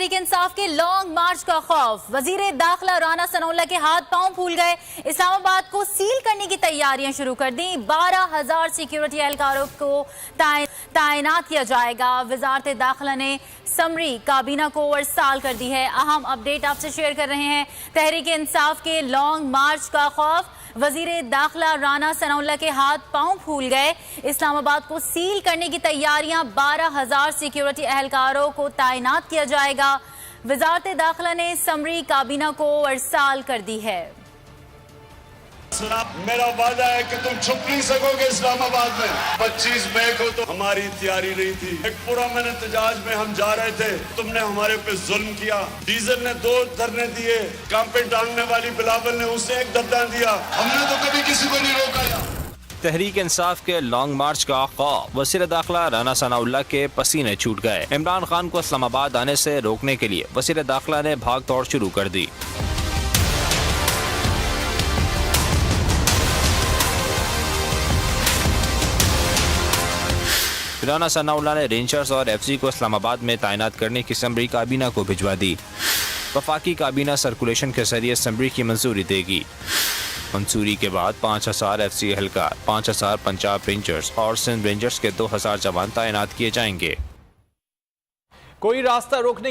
तहरीक इंसाफ के लॉन्ग मार्च का खौफ। वजीर दाखिला राना सनाउल्लाह के हाथ पांव फूल गए। इस्लामाबाद को सील करने की तैयारियां शुरू कर दी। 12,000 सिक्योरिटी एहलकारों को तैनात किया जाएगा। वजारत दाखिला ने समरी काबीना को अरसाल कर दी है। अहम अपडेट आपसे शेयर कर रहे हैं। तहरीक इंसाफ के लॉन्ग मार्च का खौफ। वजीर दाखिला राना सनाउल्लाह के हाथ पांव फूल गए। इस्लामाबाद को सील करने की तैयारियां, 12,000 सिक्योरिटी एहलकारों को तैनात किया जाएगा। वजारत दाखिला ने समरी काबीना को अरसाल कर दी है। मेरा वादा है कि तुम छुप नहीं सकोगे इस्लामाबाद में। 25 मई को तो हमारी तैयारी नहीं थी। एक पूरा मैंने एहतजाज में हम जा रहे थे, तुमने हमारे पे जुल्म किया। डीजल ने 2 धरने दिए, काम पे टांगने वाली बिलावल ने उसे 1 धरना दिया। हमने तो कभी किसी को नहीं रोका। तहरीक इंसाफ के लॉन्ग मार्च का खौफ। वज़ीर दाखिला राना सनाउल्लाह के पसीने छूट गए। इमरान खान को इस्लामाबाद आने से रोकने के लिए वज़ीर दाखिला ने भाग दौड़ शुरू कर दी। राना सनाउल्लाह ने रेंजर्स और एफसी को इस्लामाबाद में तैनात करने की समरी काबीना को भिजवा दी। वफाकी काबीना सर्कुलेशन के जरिए समरी की मंजूरी देगी। मंजूरी के बाद 5,000 एफसी एहलकार, 5,000 पंजाब रेंजर्स और सिंध रेंजर्स के 2,000 जवान तैनात किए जाएंगे। कोई रास्ता रोकने